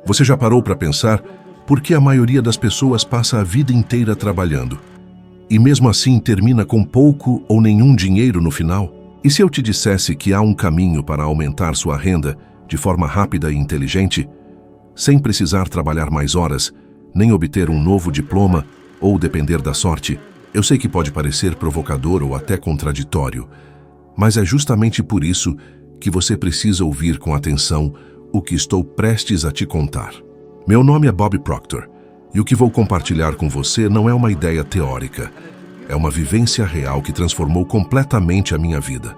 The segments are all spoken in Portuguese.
Você já parou para pensar por que a maioria das pessoas passa a vida inteira trabalhando e mesmo assim termina com pouco ou nenhum dinheiro no final? E se eu te dissesse que há um caminho para aumentar sua renda de forma rápida e inteligente, sem precisar trabalhar mais horas, nem obter um novo diploma ou depender da sorte? Eu sei que pode parecer provocador ou até contraditório, mas é justamente por isso que você precisa ouvir com atenção o que estou prestes a te contar. Meu nome é Bob Proctor, e o que vou compartilhar com você não é uma ideia teórica, é uma vivência real que transformou completamente a minha vida.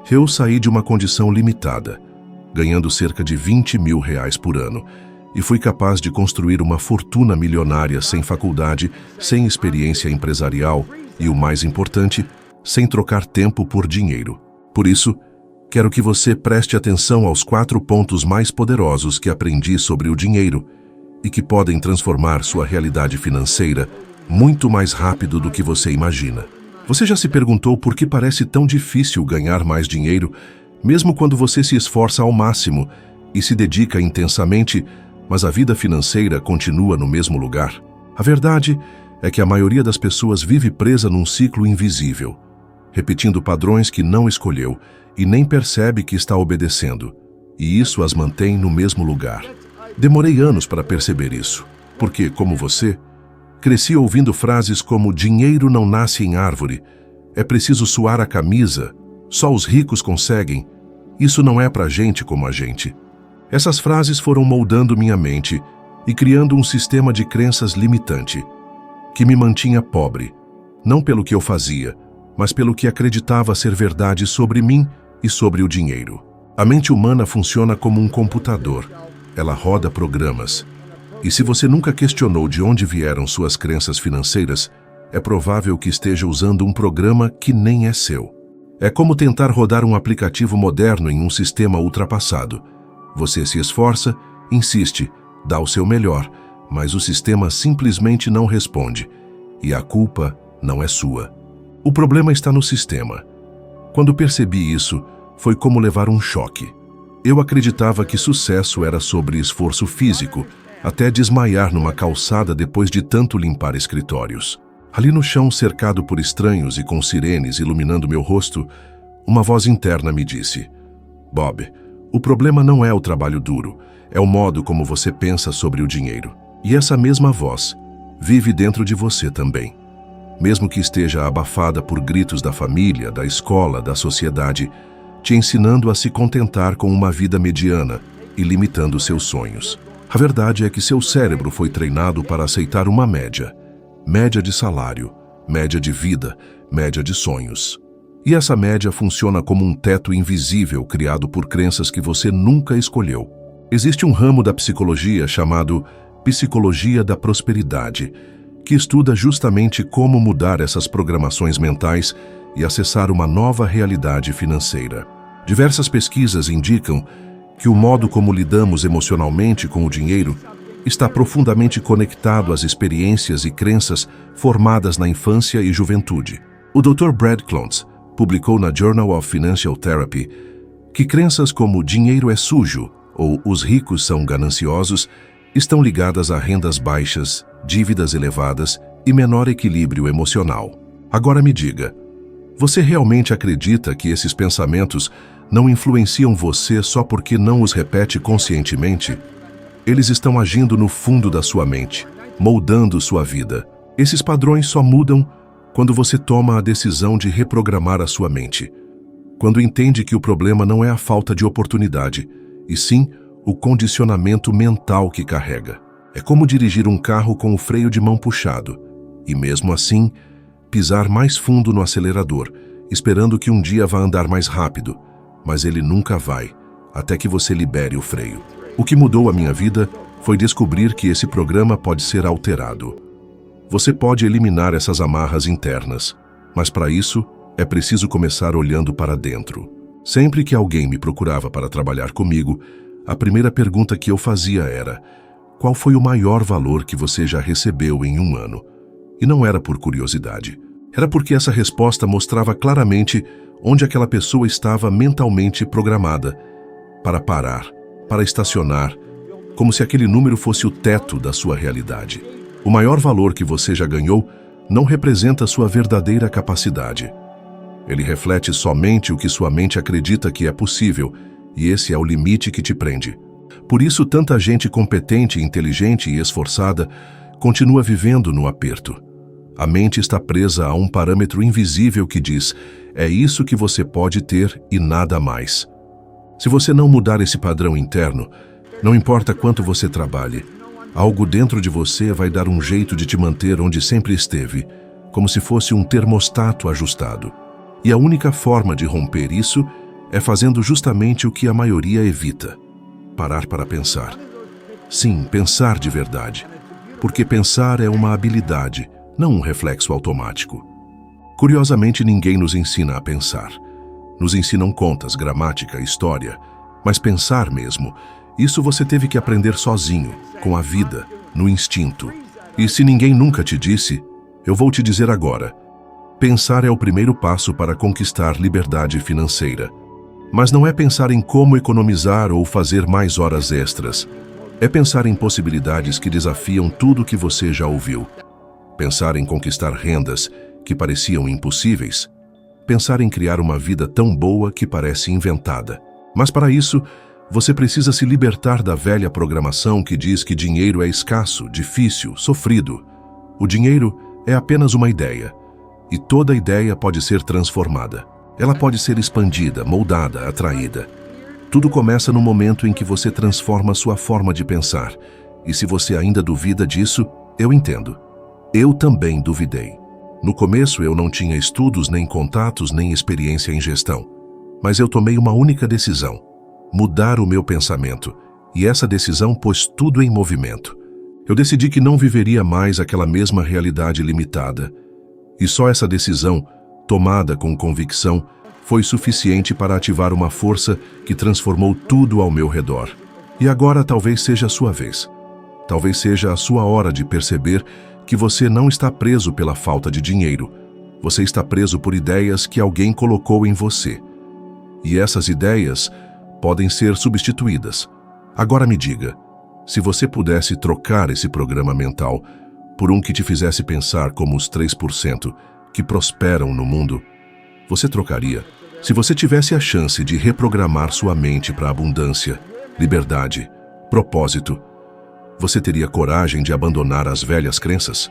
Eu saí de uma condição limitada, ganhando cerca de R$20 mil por ano, e fui capaz de construir uma fortuna milionária sem faculdade, sem experiência empresarial e, o mais importante, sem trocar tempo por dinheiro. Por isso, quero que você preste atenção aos 4 pontos mais poderosos que aprendi sobre o dinheiro e que podem transformar sua realidade financeira muito mais rápido do que você imagina. Você já se perguntou por que parece tão difícil ganhar mais dinheiro, mesmo quando você se esforça ao máximo e se dedica intensamente, mas a vida financeira continua no mesmo lugar? A verdade é que a maioria das pessoas vive presa num ciclo invisível, repetindo padrões que não escolheu e nem percebe que está obedecendo, e isso as mantém no mesmo lugar. Demorei anos para perceber isso, porque, como você, cresci ouvindo frases como dinheiro não nasce em árvore, é preciso suar a camisa, só os ricos conseguem, isso não é pra gente como a gente. Essas frases foram moldando minha mente e criando um sistema de crenças limitante, que me mantinha pobre, não pelo que eu fazia, mas pelo que acreditava ser verdade sobre mim e sobre o dinheiro. A mente humana funciona como um computador, ela roda programas. E se você nunca questionou de onde vieram suas crenças financeiras, é provável que esteja usando um programa que nem é seu. É como tentar rodar um aplicativo moderno em um sistema ultrapassado. Você se esforça, insiste, dá o seu melhor, mas o sistema simplesmente não responde, e a culpa não é sua. O problema está no sistema. Quando percebi isso, foi como levar um choque. Eu acreditava que sucesso era sobre esforço físico, até desmaiar numa calçada depois de tanto limpar escritórios. Ali no chão, cercado por estranhos e com sirenes iluminando meu rosto, uma voz interna me disse: Bob, o problema não é o trabalho duro, é o modo como você pensa sobre o dinheiro. E essa mesma voz vive dentro de você também. Mesmo que esteja abafada por gritos da família, da escola, da sociedade, te ensinando a se contentar com uma vida mediana e limitando seus sonhos. A verdade é que seu cérebro foi treinado para aceitar uma média. Média de salário, média de vida, média de sonhos. E essa média funciona como um teto invisível criado por crenças que você nunca escolheu. Existe um ramo da psicologia chamado Psicologia da Prosperidade, que estuda justamente como mudar essas programações mentais e acessar uma nova realidade financeira. Diversas pesquisas indicam que o modo como lidamos emocionalmente com o dinheiro está profundamente conectado às experiências e crenças formadas na infância e juventude. O Dr. Brad Klontz publicou na Journal of Financial Therapy que crenças como dinheiro é sujo ou os ricos são gananciosos estão ligadas a rendas baixas, dívidas elevadas e menor equilíbrio emocional. Agora me diga, você realmente acredita que esses pensamentos não influenciam você só porque não os repete conscientemente? Eles estão agindo no fundo da sua mente, moldando sua vida. Esses padrões só mudam quando você toma a decisão de reprogramar a sua mente. Quando entende que o problema não é a falta de oportunidade, e sim o condicionamento mental que carrega. É como dirigir um carro com o freio de mão puxado, e mesmo assim, pisar mais fundo no acelerador, esperando que um dia vá andar mais rápido, mas ele nunca vai, até que você libere o freio. O que mudou a minha vida foi descobrir que esse programa pode ser alterado. Você pode eliminar essas amarras internas, mas para isso é preciso começar olhando para dentro. Sempre que alguém me procurava para trabalhar comigo, a primeira pergunta que eu fazia era: qual foi o maior valor que você já recebeu em um ano? E não era por curiosidade. Era porque essa resposta mostrava claramente onde aquela pessoa estava mentalmente programada para parar, para estacionar, como se aquele número fosse o teto da sua realidade. O maior valor que você já ganhou não representa sua verdadeira capacidade. Ele reflete somente o que sua mente acredita que é possível, e esse é o limite que te prende. Por isso, tanta gente competente, inteligente e esforçada continua vivendo no aperto. A mente está presa a um parâmetro invisível que diz: é isso que você pode ter e nada mais. Se você não mudar esse padrão interno, não importa quanto você trabalhe, algo dentro de você vai dar um jeito de te manter onde sempre esteve, como se fosse um termostato ajustado. E a única forma de romper isso é fazendo justamente o que a maioria evita: parar para pensar. Sim, pensar de verdade. Porque pensar é uma habilidade, não um reflexo automático. Curiosamente, ninguém nos ensina a pensar. Nos ensinam contas, gramática, história. Mas pensar mesmo, isso você teve que aprender sozinho, com a vida, no instinto. E se ninguém nunca te disse, eu vou te dizer agora. Pensar é o primeiro passo para conquistar liberdade financeira. Mas não é pensar em como economizar ou fazer mais horas extras. É pensar em possibilidades que desafiam tudo que você já ouviu. Pensar em conquistar rendas que pareciam impossíveis. Pensar em criar uma vida tão boa que parece inventada. Mas para isso, você precisa se libertar da velha programação que diz que dinheiro é escasso, difícil, sofrido. O dinheiro é apenas uma ideia. E toda ideia pode ser transformada. Ela pode ser expandida, moldada, atraída. Tudo começa no momento em que você transforma sua forma de pensar. E se você ainda duvida disso, eu entendo. Eu também duvidei. No começo eu não tinha estudos, nem contatos, nem experiência em gestão. Mas eu tomei uma única decisão: mudar o meu pensamento. E essa decisão pôs tudo em movimento. Eu decidi que não viveria mais aquela mesma realidade limitada. E só essa decisão, tomada com convicção, foi suficiente para ativar uma força que transformou tudo ao meu redor. E agora talvez seja a sua vez. Talvez seja a sua hora de perceber que você não está preso pela falta de dinheiro. Você está preso por ideias que alguém colocou em você. E essas ideias podem ser substituídas. Agora me diga, se você pudesse trocar esse programa mental por um que te fizesse pensar como os 3% que prosperam no mundo, você trocaria? Se você tivesse a chance de reprogramar sua mente para abundância, liberdade, propósito, você teria coragem de abandonar as velhas crenças?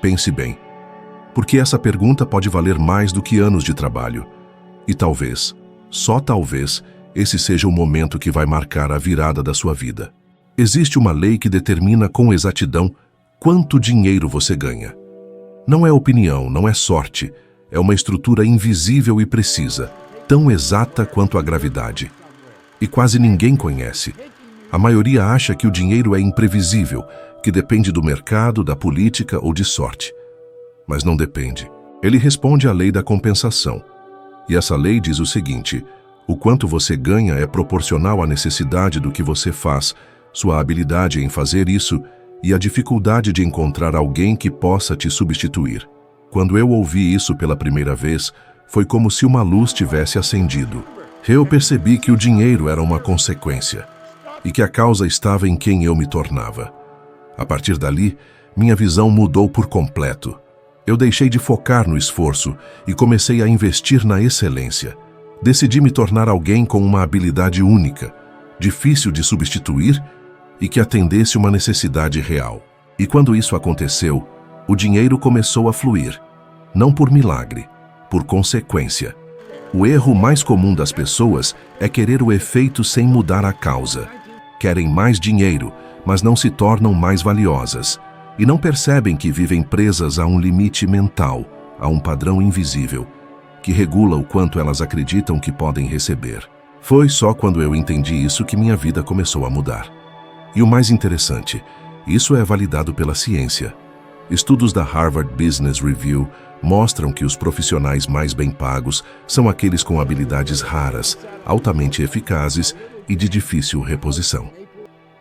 Pense bem, porque essa pergunta pode valer mais do que anos de trabalho. E talvez, só talvez, esse seja o momento que vai marcar a virada da sua vida. Existe uma lei que determina com exatidão quanto dinheiro você ganha. Não é opinião, não é sorte, é uma estrutura invisível e precisa, tão exata quanto a gravidade. E quase ninguém conhece. A maioria acha que o dinheiro é imprevisível, que depende do mercado, da política ou de sorte. Mas não depende. Ele responde à lei da compensação. E essa lei diz o seguinte: o quanto você ganha é proporcional à necessidade do que você faz, sua habilidade em fazer isso e a dificuldade de encontrar alguém que possa te substituir. Quando eu ouvi isso pela primeira vez, foi como se uma luz tivesse acendido. Eu percebi que o dinheiro era uma consequência e que a causa estava em quem eu me tornava. A partir dali, minha visão mudou por completo. Eu deixei de focar no esforço e comecei a investir na excelência. Decidi me tornar alguém com uma habilidade única, difícil de substituir e que atendesse uma necessidade real. E quando isso aconteceu, o dinheiro começou a fluir, não por milagre, por consequência. O erro mais comum das pessoas é querer o efeito sem mudar a causa. Querem mais dinheiro, mas não se tornam mais valiosas. E não percebem que vivem presas a um limite mental, a um padrão invisível, que regula o quanto elas acreditam que podem receber. Foi só quando eu entendi isso que minha vida começou a mudar. E o mais interessante, isso é validado pela ciência. Estudos da Harvard Business Review mostram que os profissionais mais bem pagos são aqueles com habilidades raras, altamente eficazes e de difícil reposição.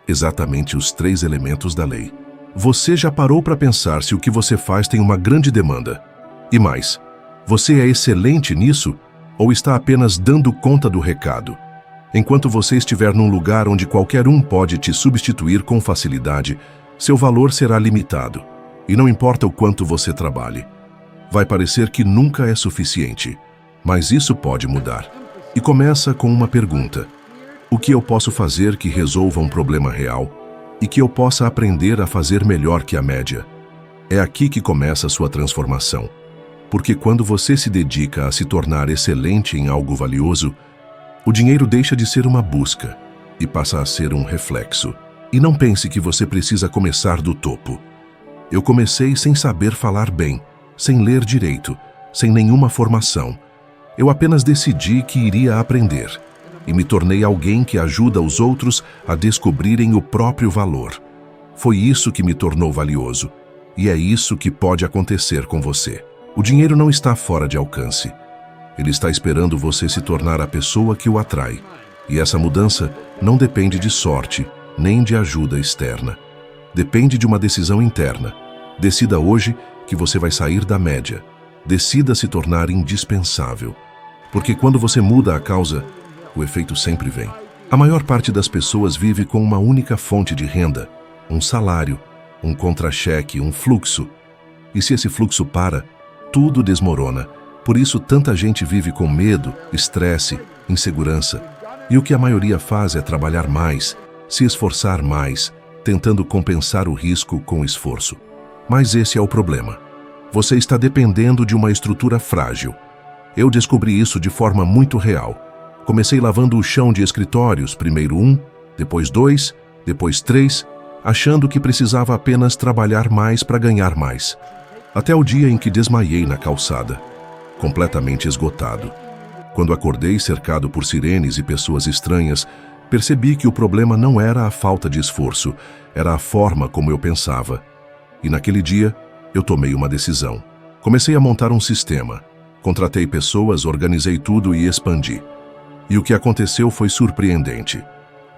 Exatamente os 3 elementos da lei. Você já parou para pensar se o que você faz tem uma grande demanda? E mais, você é excelente nisso ou está apenas dando conta do recado? Enquanto você estiver num lugar onde qualquer um pode te substituir com facilidade, seu valor será limitado. E não importa o quanto você trabalhe. Vai parecer que nunca é suficiente. Mas isso pode mudar. E começa com uma pergunta. O que eu posso fazer que resolva um problema real e que eu possa aprender a fazer melhor que a média? É aqui que começa a sua transformação. Porque quando você se dedica a se tornar excelente em algo valioso, o dinheiro deixa de ser uma busca e passa a ser um reflexo. E não pense que você precisa começar do topo. Eu comecei sem saber falar bem, sem ler direito, sem nenhuma formação. Eu apenas decidi que iria aprender. E me tornei alguém que ajuda os outros a descobrirem o próprio valor. Foi isso que me tornou valioso. E é isso que pode acontecer com você. O dinheiro não está fora de alcance. Ele está esperando você se tornar a pessoa que o atrai. E essa mudança não depende de sorte, nem de ajuda externa. Depende de uma decisão interna. Decida hoje que você vai sair da média. Decida se tornar indispensável. Porque quando você muda a causa, o efeito sempre vem. A maior parte das pessoas vive com uma única fonte de renda, um salário, um contra-cheque, um fluxo. E se esse fluxo para, tudo desmorona. Por isso tanta gente vive com medo, estresse, insegurança. E o que a maioria faz é trabalhar mais, se esforçar mais, tentando compensar o risco com esforço. Mas esse é o problema. Você está dependendo de uma estrutura frágil. Eu descobri isso de forma muito real. Comecei lavando o chão de escritórios, primeiro 1, depois 2, depois 3, achando que precisava apenas trabalhar mais para ganhar mais. Até o dia em que desmaiei na calçada, completamente esgotado. Quando acordei cercado por sirenes e pessoas estranhas, percebi que o problema não era a falta de esforço, era a forma como eu pensava. E naquele dia, eu tomei uma decisão. Comecei a montar um sistema. Contratei pessoas, organizei tudo e expandi. E o que aconteceu foi surpreendente.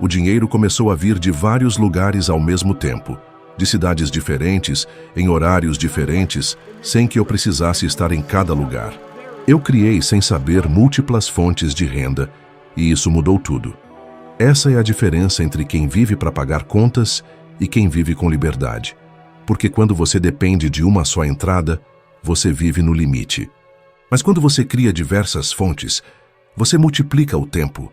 O dinheiro começou a vir de vários lugares ao mesmo tempo, de cidades diferentes, em horários diferentes, sem que eu precisasse estar em cada lugar. Eu criei, sem saber, múltiplas fontes de renda, e isso mudou tudo. Essa é a diferença entre quem vive para pagar contas e quem vive com liberdade. Porque quando você depende de uma só entrada, você vive no limite. Mas quando você cria diversas fontes, você multiplica o tempo.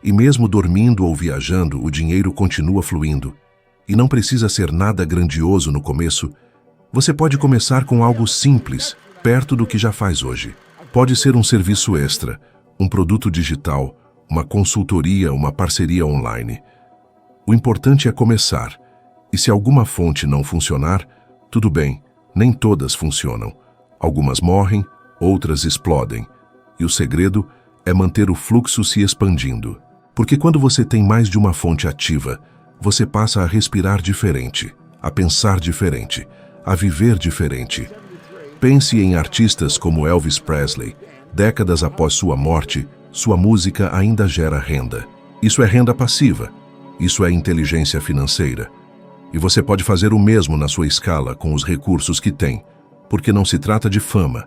E mesmo dormindo ou viajando, o dinheiro continua fluindo. E não precisa ser nada grandioso no começo. Você pode começar com algo simples, perto do que já faz hoje. Pode ser um serviço extra, um produto digital, uma consultoria, uma parceria online. O importante é começar. E se alguma fonte não funcionar, tudo bem, nem todas funcionam. Algumas morrem, outras explodem. E o segredo é manter o fluxo se expandindo. Porque quando você tem mais de uma fonte ativa, você passa a respirar diferente, a pensar diferente, a viver diferente. Pense em artistas como Elvis Presley. Décadas após sua morte, sua música ainda gera renda. Isso é renda passiva. Isso é inteligência financeira. E você pode fazer o mesmo na sua escala com os recursos que tem, porque não se trata de fama.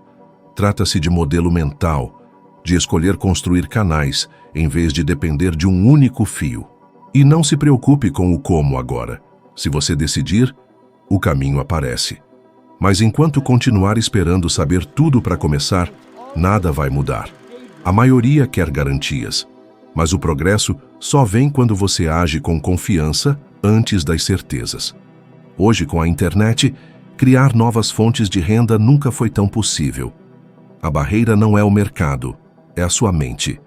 Trata-se de modelo mental, de escolher construir canais em vez de depender de um único fio. E não se preocupe com o como agora. Se você decidir, o caminho aparece. Mas enquanto continuar esperando saber tudo para começar, nada vai mudar. A maioria quer garantias, mas o progresso só vem quando você age com confiança antes das certezas. Hoje, com a internet, criar novas fontes de renda nunca foi tão possível. A barreira não é o mercado, é a sua mente.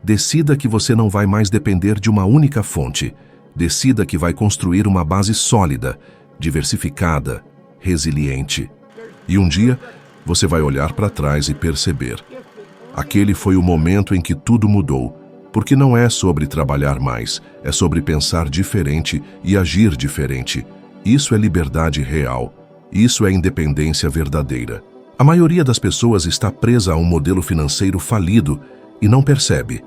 Decida que você não vai mais depender de uma única fonte. Decida que vai construir uma base sólida, diversificada, resiliente. E um dia, você vai olhar para trás e perceber. Aquele foi o momento em que tudo mudou, porque não é sobre trabalhar mais, é sobre pensar diferente e agir diferente. Isso é liberdade real. Isso é independência verdadeira. A maioria das pessoas está presa a um modelo financeiro falido e não percebe.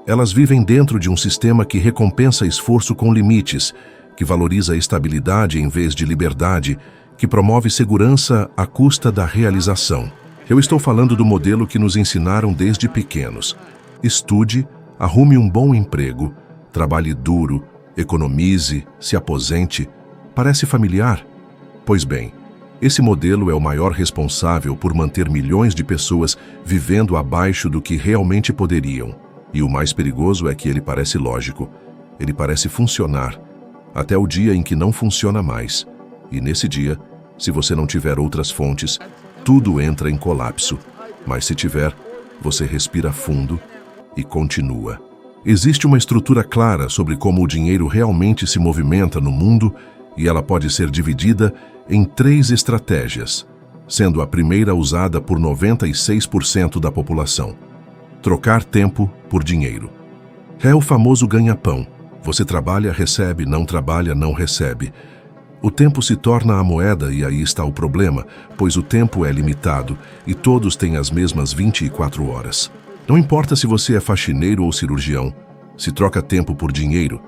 Elas vivem dentro de um sistema que recompensa esforço com limites, que valoriza estabilidade em vez de liberdade, que promove segurança à custa da realização. Eu estou falando do modelo que nos ensinaram desde pequenos. Estude, Arrume um bom emprego, trabalhe duro, economize, se aposente. Parece familiar? Pois bem, esse modelo é o maior responsável por manter milhões de pessoas vivendo abaixo do que realmente poderiam. E o mais perigoso é que ele parece lógico. Ele parece funcionar, até o dia em que não funciona mais. E nesse dia, se você não tiver outras fontes, tudo entra em colapso. Mas se tiver, você respira fundo e continua. Existe uma estrutura clara sobre como o dinheiro realmente se movimenta no mundo e ela pode ser dividida em 3 estratégias, sendo a primeira usada por 96% da população. Trocar tempo por dinheiro. É o famoso ganha-pão. Você trabalha, recebe, não trabalha, não recebe. O tempo se torna a moeda e aí está o problema, pois o tempo é limitado e todos têm as mesmas 24 horas. Não importa se você é faxineiro ou cirurgião, se troca tempo por dinheiro,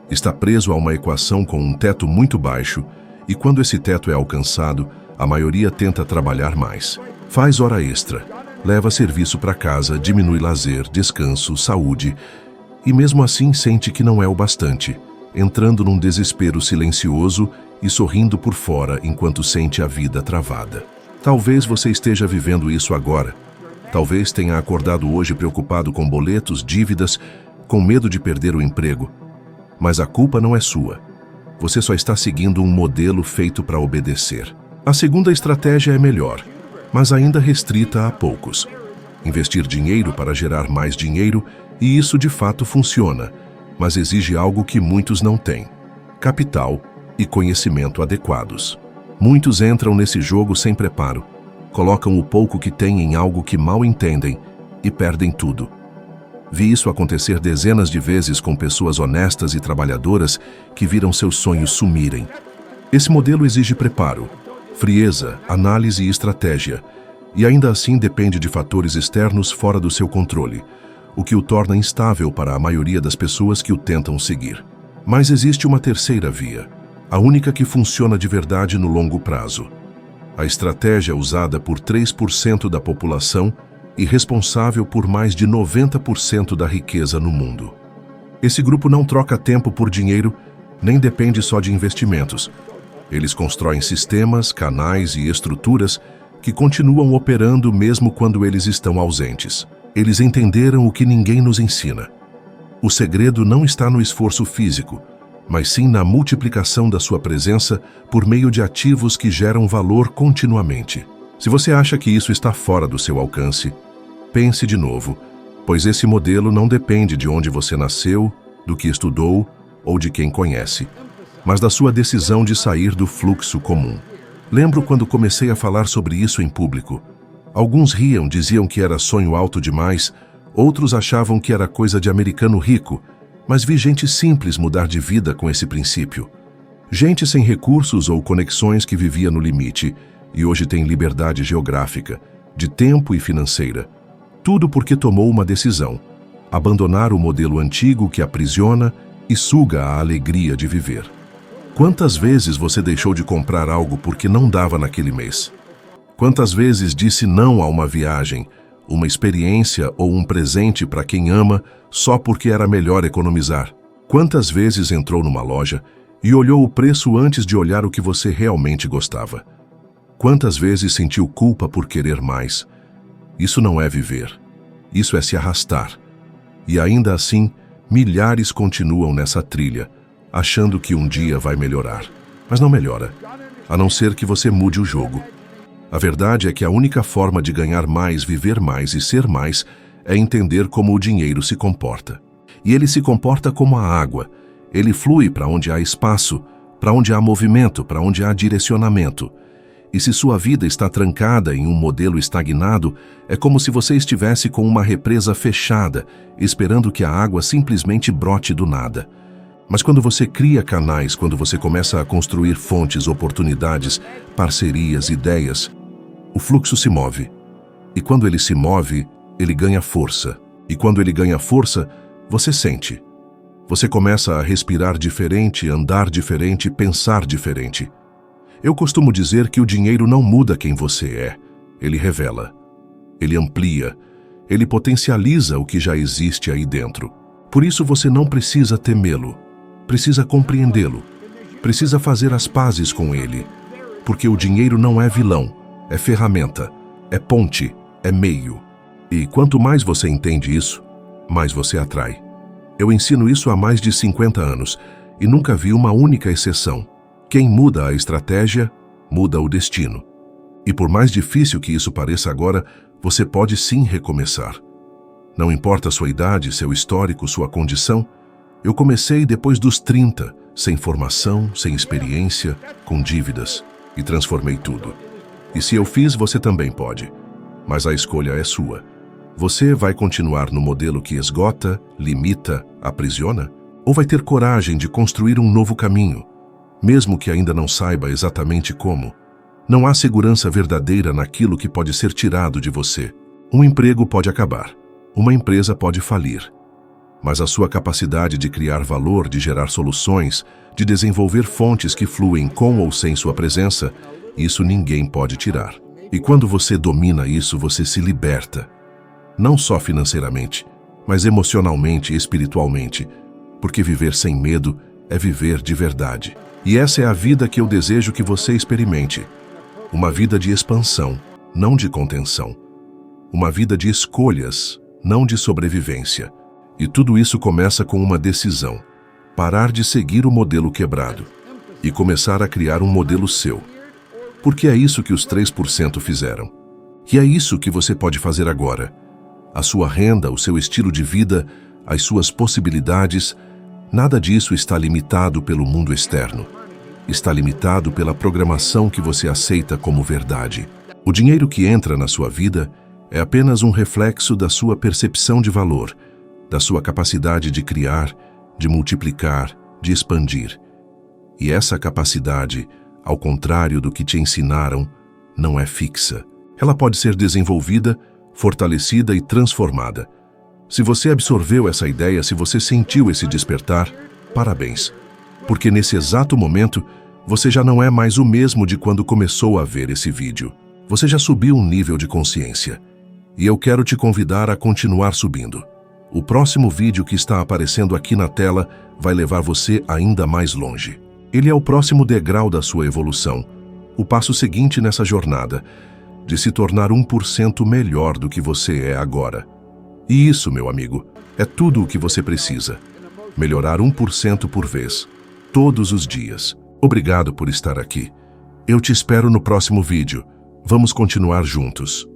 está preso a uma equação com um teto muito baixo e quando esse teto é alcançado, a maioria tenta trabalhar mais. Faz hora extra, leva serviço para casa, diminui lazer, descanso, saúde e mesmo assim sente que não é o bastante, entrando num desespero silencioso e sorrindo por fora enquanto sente a vida travada. Talvez você esteja vivendo isso agora. Talvez tenha acordado hoje preocupado com boletos, dívidas, com medo de perder o emprego. Mas a culpa não é sua. Você só está seguindo um modelo feito para obedecer. A segunda estratégia é melhor, mas ainda restrita a poucos. Investir dinheiro para gerar mais dinheiro, e isso de fato funciona, mas exige algo que muitos não têm: capital e conhecimento adequados. Muitos entram nesse jogo sem preparo, colocam o pouco que têm em algo que mal entendem e perdem tudo. Vi isso acontecer dezenas de vezes com pessoas honestas e trabalhadoras que viram seus sonhos sumirem. Esse modelo exige preparo, frieza, análise e estratégia, e ainda assim depende de fatores externos fora do seu controle, o que o torna instável para a maioria das pessoas que o tentam seguir. Mas existe uma terceira via, a única que funciona de verdade no longo prazo. A estratégia usada por 3% da população e responsável por mais de 90% da riqueza no mundo. Esse grupo não troca tempo por dinheiro, nem depende só de investimentos. Eles constroem sistemas, canais e estruturas que continuam operando mesmo quando eles estão ausentes. Eles entenderam o que ninguém nos ensina. O segredo não está no esforço físico, mas sim na multiplicação da sua presença por meio de ativos que geram valor continuamente. Se você acha que isso está fora do seu alcance, pense de novo, pois esse modelo não depende de onde você nasceu, do que estudou ou de quem conhece, mas da sua decisão de sair do fluxo comum. Lembro quando comecei a falar sobre isso em público. Alguns riam, diziam que era sonho alto demais, outros achavam que era coisa de americano rico, mas vi gente simples mudar de vida com esse princípio. Gente sem recursos ou conexões que vivia no limite e hoje tem liberdade geográfica, de tempo e financeira. Tudo porque tomou uma decisão: abandonar o modelo antigo que aprisiona e suga a alegria de viver. Quantas vezes você deixou de comprar algo porque não dava naquele mês? Quantas vezes disse não a uma viagem, uma experiência ou um presente para quem ama só porque era melhor economizar? Quantas vezes entrou numa loja e olhou o preço antes de olhar o que você realmente gostava? Quantas vezes sentiu culpa por querer mais? Isso não é viver. Isso é se arrastar. E ainda assim, milhares continuam nessa trilha, achando que um dia vai melhorar. Mas não melhora, a não ser que você mude o jogo. A verdade é que a única forma de ganhar mais, viver mais e ser mais é entender como o dinheiro se comporta. E ele se comporta como a água. Ele flui para onde há espaço, para onde há movimento, para onde há direcionamento. E se sua vida está trancada em um modelo estagnado, é como se você estivesse com uma represa fechada, esperando que a água simplesmente brote do nada. Mas quando você cria canais, quando você começa a construir fontes, oportunidades, parcerias, ideias, o fluxo se move. E quando ele se move, ele ganha força. E quando ele ganha força, você sente. Você começa a respirar diferente, andar diferente, pensar diferente. Eu costumo dizer que o dinheiro não muda quem você é. Ele revela. Ele amplia. Ele potencializa o que já existe aí dentro. Por isso você não precisa temê-lo. Precisa compreendê-lo. Precisa fazer as pazes com ele. Porque o dinheiro não é vilão, é ferramenta, é ponte, é meio. E quanto mais você entende isso, mais você atrai. Eu ensino isso há mais de 50 anos e nunca vi uma única exceção. Quem muda a estratégia, muda o destino. E por mais difícil que isso pareça agora, você pode sim recomeçar. Não importa a sua idade, seu histórico, sua condição. Eu comecei depois dos 30, sem formação, sem experiência, com dívidas, e transformei tudo. E se eu fiz, você também pode. Mas a escolha é sua. Você vai continuar no modelo que esgota, limita, aprisiona? Ou vai ter coragem de construir um novo caminho, mesmo que ainda não saiba exatamente como? Não há segurança verdadeira naquilo que pode ser tirado de você. Um emprego pode acabar. Uma empresa pode falir. Mas a sua capacidade de criar valor, de gerar soluções, de desenvolver fontes que fluem com ou sem sua presença, isso ninguém pode tirar. E quando você domina isso, você se liberta. Não só financeiramente, mas emocionalmente e espiritualmente. Porque viver sem medo é viver de verdade. E essa é a vida que eu desejo que você experimente. Uma vida de expansão, não de contenção. Uma vida de escolhas, não de sobrevivência. E tudo isso começa com uma decisão: parar de seguir o modelo quebrado e começar a criar um modelo seu. Porque é isso que os 3% fizeram. E é isso que você pode fazer agora. A sua renda, o seu estilo de vida, as suas possibilidades, nada disso está limitado pelo mundo externo. Está limitado pela programação que você aceita como verdade. O dinheiro que entra na sua vida é apenas um reflexo da sua percepção de valor, da sua capacidade de criar, de multiplicar, de expandir. E essa capacidade, ao contrário do que te ensinaram, não é fixa. Ela pode ser desenvolvida, fortalecida e transformada. Se você absorveu essa ideia, se você sentiu esse despertar, parabéns. Porque nesse exato momento, você já não é mais o mesmo de quando começou a ver esse vídeo. Você já subiu um nível de consciência. E eu quero te convidar a continuar subindo. O próximo vídeo que está aparecendo aqui na tela vai levar você ainda mais longe. Ele é o próximo degrau da sua evolução, o passo seguinte nessa jornada, de se tornar 1% melhor do que você é agora. E isso, meu amigo, é tudo o que você precisa. Melhorar 1% por vez, todos os dias. Obrigado por estar aqui. Eu te espero no próximo vídeo. Vamos continuar juntos.